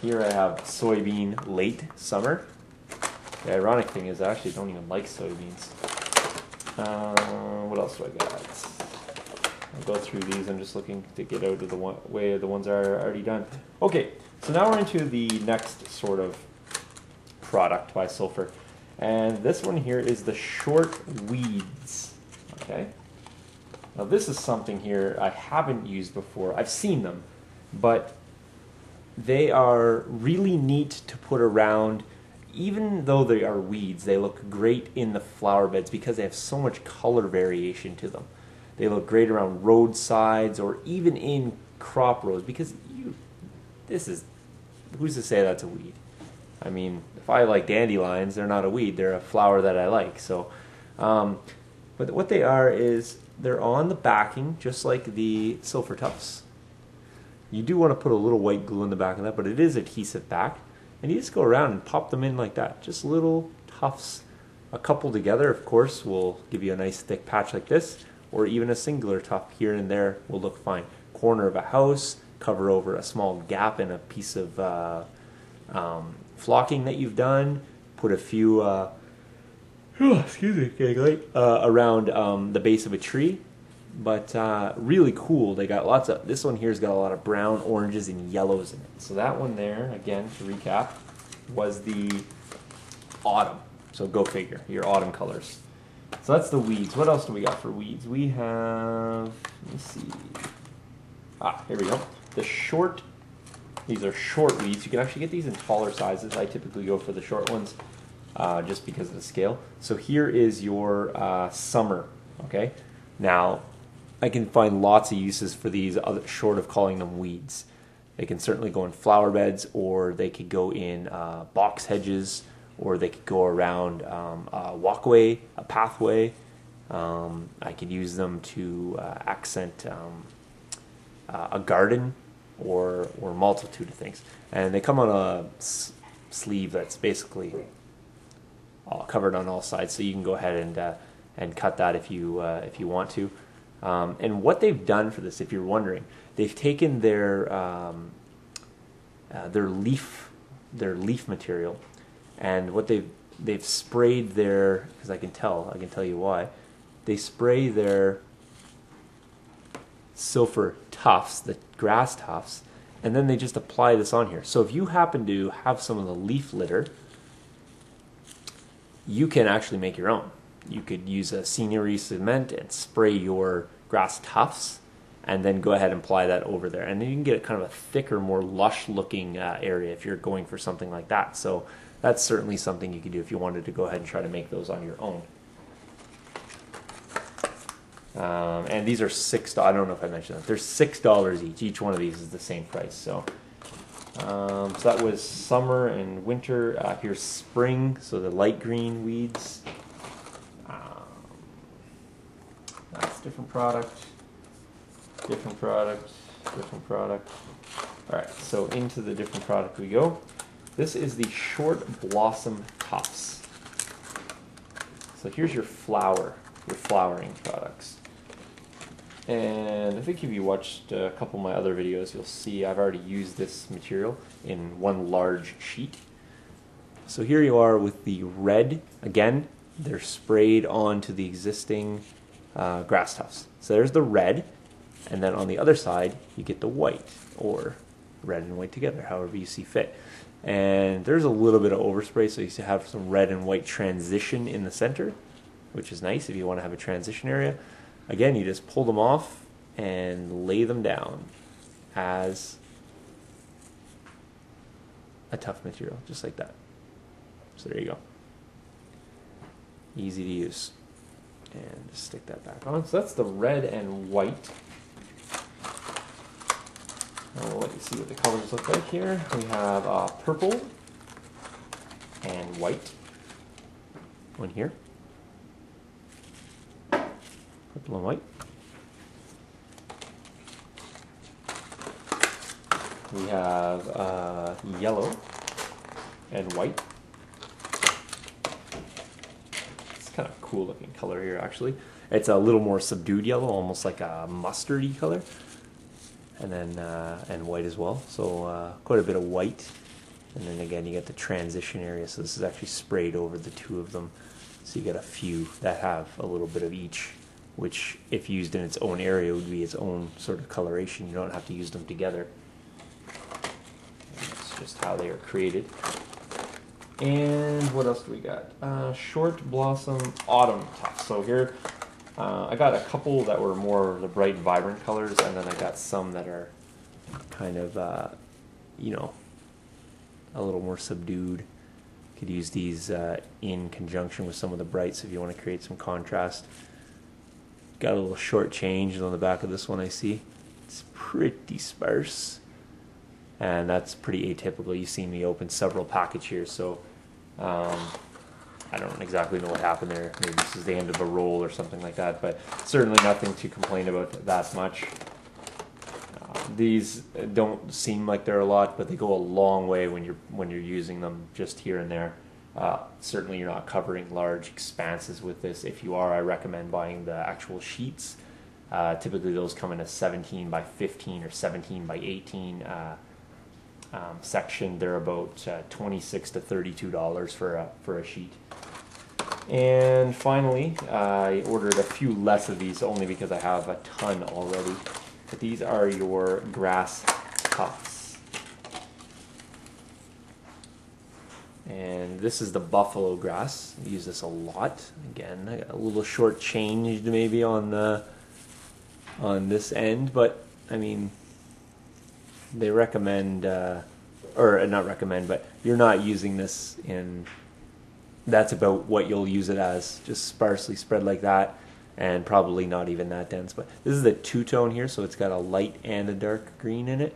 Here I have soybean late summer. The ironic thing is I actually don't even like soybeans. What else do I got? I'll go through these. I'm just looking to get out of the way of the ones that are already done. Okay, so now we're into the next sort of product by Sulfur. And this one here is the short weeds. Okay. Now this is something here I haven't used before. I've seen them, but they are really neat to put around. Even though they are weeds, they look great in the flower beds because they have so much color variation to them. They look great around roadsides or even in crop rows because who's to say that's a weed? I mean, if I like dandelions, they're not a weed, they're a flower that I like. So, but what they are is they're on the backing just like the Sulfur Tufts. You do want to put a little white glue in the back of that, but it is adhesive back. And you just go around and pop them in like that. Just little tufts. A couple together, of course, will give you a nice thick patch like this, or even a singular tuft here and there will look fine. Corner of a house, cover over a small gap in a piece of flocking that you've done. Put a few, excuse me, getting late, around the base of a tree. But really cool. They got lots of, this one here's got a lot of brown, oranges, and yellows in it. So that one there, again, to recap, was the autumn. So go figure, your autumn colors. So that's the weeds. What else do we got for weeds? We have, let me see. Here we go. The short, these are short weeds. You can actually get these in taller sizes. I typically go for the short ones just because of the scale. So here is your summer, okay? Now, I can find lots of uses for these short of calling them weeds. They can certainly go in flower beds, or they could go in box hedges, or they could go around a walkway, a pathway. I could use them to accent a garden or a multitude of things. And they come on a sleeve that's basically covered on all sides, so you can go ahead and cut that if you want to. And what they've done for this, if you're wondering, they've taken their leaf material, and what they've sprayed their, because I can tell you why, they spray their Sulfur tufts, the grass tufts, and then they just apply this on here. So if you happen to have some of the leaf litter, you can actually make your own. You could use a scenery cement and spray your grass tufts and then go ahead and apply that over there. And then you can get kind of a thicker, more lush looking area if you're going for something like that. So that's certainly something you could do if you wanted to go ahead and try to make those on your own. And these are $6. I don't know if I mentioned that. They're $6 each. Each one of these is the same price. So that was summer and winter. Here's spring, so the light green weeds. That's different product, different product, different product. All right, so into the different product we go. This is the short blossom tufts. So here's your flowering products. And I think if you watched a couple of my other videos, you'll see I've already used this material in one large sheet. So here you are with the red. Again, they're sprayed onto the existing grass tufts. So there's the red, and then on the other side you get the white, or red and white together, however you see fit. And there's a little bit of overspray, so you have some red and white transition in the center, which is nice if you want to have a transition area. Again, you just pull them off and lay them down as a tuft material, just like that. So there you go. Easy to use. And just stick that back on. So that's the red and white. I'll let you see what the colors look like here. We have purple and white. One here. Purple and white. We have yellow and white. It's kind of a cool looking color here actually. It's a little more subdued yellow, almost like a mustardy color. And then and white as well. So quite a bit of white And then again, you get the transition area. So this is actually sprayed over the two of them. So you get a few that have a little bit of each, which if used in its own area would be its own sort of coloration. You don't have to use them together. And that's just how they are created. And what else do we got? Short Blossom Autumn Tufts. So here, I got a couple that were more the bright, vibrant colors, and then I got some that are kind of, you know, a little more subdued. Could use these in conjunction with some of the brights if you want to create some contrast. Got a little short change on the back of this one, I see. It's pretty sparse. And that's pretty atypical. You've seen me open several packages here, so I don't exactly know what happened there. Maybe this is the end of a roll or something like that, but certainly nothing to complain about that much. These don't seem like they're a lot, but they go a long way when you're using them just here and there. Certainly you're not covering large expanses with this. If you are, I recommend buying the actual sheets. Typically those come in a 17 by 15 or 17 by 18 section. They're about $26 to $32 for a sheet. And finally, I ordered a few less of these only because I have a ton already. But these are your grass tufts. And this is the buffalo grass. I use this a lot. Again, I got a little short changed maybe on this end, but I mean, they recommend, or not recommend, but you're not using this in, that's about what you'll use it as, just sparsely spread like that, and probably not even that dense. But this is the two-tone here, so it's got a light and a dark green in it,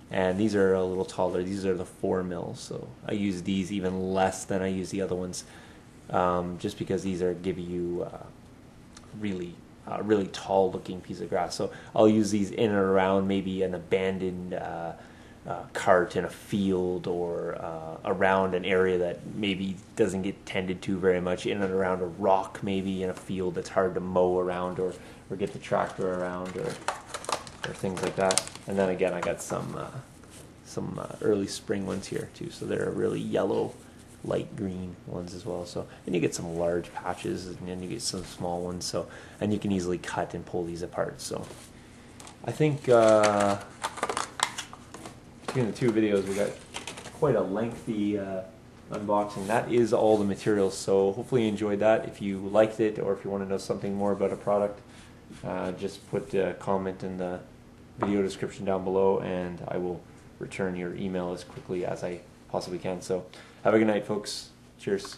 and these are a little taller. These are the 4 mils, so I use these even less than I use the other ones, just because these are give you really tall looking piece of grass. So I'll use these in and around maybe an abandoned cart in a field, or around an area that maybe doesn't get tended to very much, in and around a rock maybe in a field that's hard to mow around, or get the tractor around, or things like that. And then again, I got some early spring ones here too, so they're really yellow, light green ones as well. So, and you get some large patches, and then you get some small ones. So, and you can easily cut and pull these apart. So I think between the two videos we got quite a lengthy unboxing. That is all the materials, so hopefully you enjoyed that. If you liked it, or if you want to know something more about a product, just put a comment in the video description down below, and I will return your email as quickly as I possibly can. So have a good night, folks. Cheers.